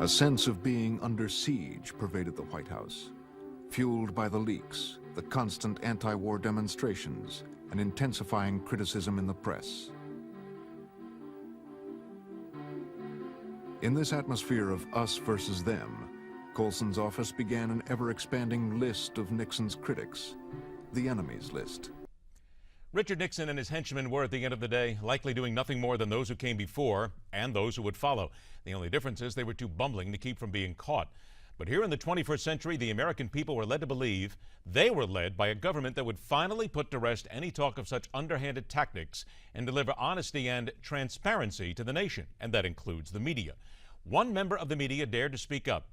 A sense of being under siege pervaded the White House, fueled by the leaks, the constant anti-war demonstrations, and intensifying criticism in the press. In this atmosphere of us versus them, Colson's office began an ever-expanding list of Nixon's critics, the enemies list. Richard Nixon and his henchmen were, at the end of the day, likely doing nothing more than those who came before and those who would follow. The only difference is they were too bumbling to keep from being caught. But here in the 21st century, the American people were led to believe they were led by a government that would finally put to rest any talk of such underhanded tactics and deliver honesty and transparency to the nation, and that includes the media. One member of the media dared to speak up.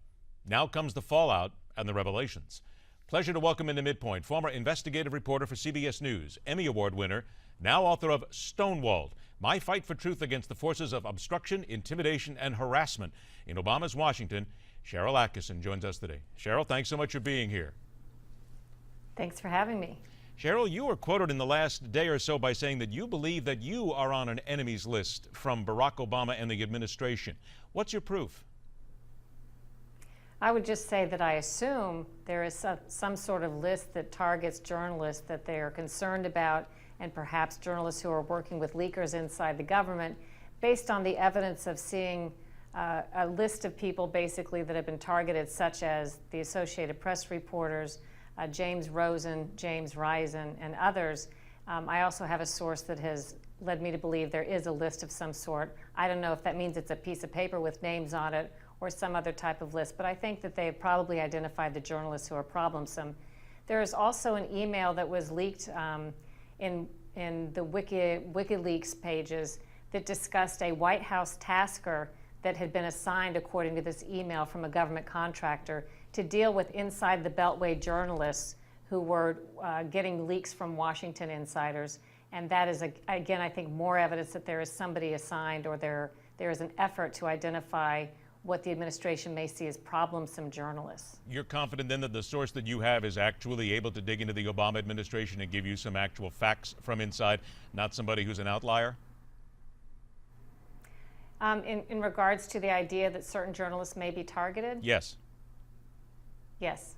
Now comes the fallout and the revelations. Pleasure to welcome into MidPoint former investigative reporter for CBS News, Emmy Award winner, now author of Stonewalled, My Fight for Truth Against the Forces of Obstruction, Intimidation, and Harassment in Obama's Washington. Sharyl Attkisson joins us today. Sharyl, thanks so much for being here. Thanks for having me. Sharyl, you were quoted in the last day or so by saying that you believe that you are on an enemies list from Barack Obama and the administration. What's your proof? I would just say that I assume there is some sort of list that targets journalists that they are concerned about, and perhaps journalists who are working with leakers inside the government, based on the evidence of seeing a list of people basically that have been targeted, such as the Associated Press reporters, James Rosen, James Risen, and others. I also have a source that has led me to believe there is a list of some sort. I don't know if that means it's a piece of paper with names on it or some other type of list, but I think that they have probably identified the journalists who are problemsome. There is also an email that was leaked in the WikiLeaks pages that discussed a White House tasker that had been assigned, according to this email, from a government contractor to deal with inside the Beltway journalists who were getting leaks from Washington insiders. And that is, again, I think more evidence that there is somebody assigned, or there is an effort to identify what the administration may see as problemsome journalists. You're confident then that the source that you have is actually able to dig into the Obama administration and give you some actual facts from inside, not somebody who's an outlier? In regards to the idea that certain journalists may be targeted? Yes. Yes.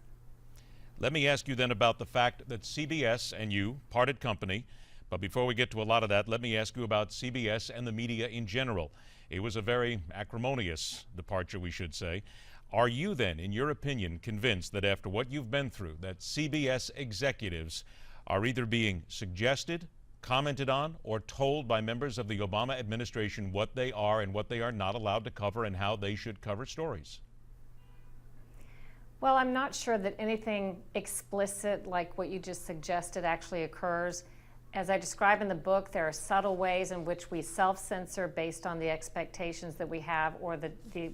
Let me ask you then about the fact that CBS and you parted company. But before we get to a lot of that, let me ask you about CBS and the media in general. It was a very acrimonious departure, we should say. Are you then, in your opinion, convinced that after what you've been through, that CBS executives are either being suggested, commented on, or told by members of the Obama administration what they are and what they are not allowed to cover and how they should cover stories? Well, I'm not sure that anything explicit like what you just suggested actually occurs. As I describe in the book, there are subtle ways in which we self-censor based on the expectations that we have, or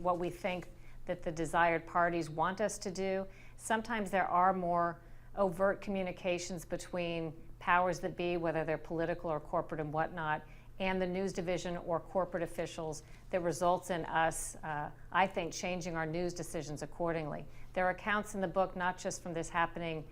what we think that the desired parties want us to do. Sometimes there are more overt communications between powers that be, whether they're political or corporate and whatnot, and the news division or corporate officials, that results in us, I think, changing our news decisions accordingly. There are accounts in the book, not just from this happening,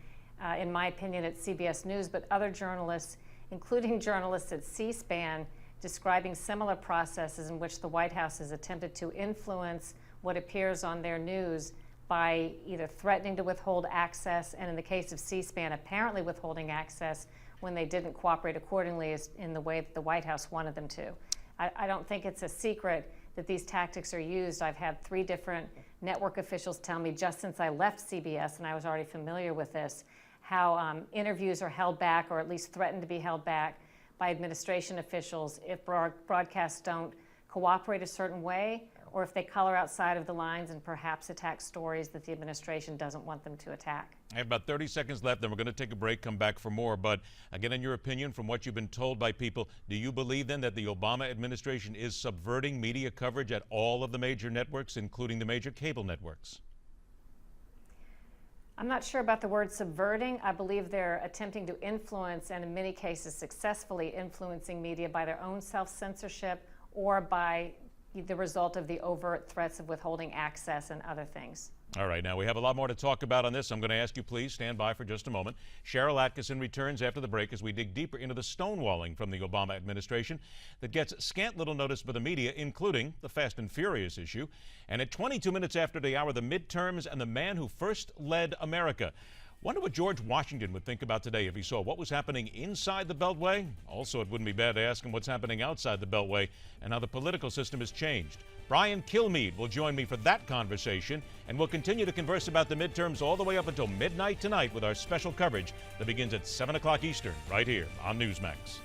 in my opinion, at CBS News, but other journalists, including journalists at C-SPAN, describing similar processes in which the White House has attempted to influence what appears on their news by either threatening to withhold access, and in the case of C-SPAN, apparently withholding access when they didn't cooperate accordingly in the way that the White House wanted them to. I don't think it's a secret that these tactics are used. I've had 3 different network officials tell me just since I left CBS, and I was already familiar with this, how interviews are held back, or at least threatened to be held back, by administration officials if broadcasts don't cooperate a certain way, or if they color outside of the lines and perhaps attack stories that the administration doesn't want them to attack. I have about 30 seconds left, then we're going to take a break, come back for more. But again, in your opinion, from what you've been told by people, do you believe then that the Obama administration is subverting media coverage at all of the major networks, including the major cable networks? I'm not sure about the word subverting. I believe they're attempting to influence, and in many cases successfully influencing media by their own self-censorship or by the result of the overt threats of withholding access and other things. All right, now we have a lot more to talk about on this. I'm going to ask you, please stand by for just a moment. Sharyl Attkisson returns after the break as we dig deeper into the stonewalling from the Obama administration that gets scant little notice by the media, including the Fast and Furious issue. And at 22 minutes after the hour, the midterms and the man who first led America. Wonder what George Washington would think about today if he saw what was happening inside the Beltway. Also, it wouldn't be bad to ask him what's happening outside the Beltway and how the political system has changed. Brian Kilmeade will join me for that conversation, and we'll continue to converse about the midterms all the way up until midnight tonight with our special coverage that begins at 7 o'clock Eastern right here on Newsmax.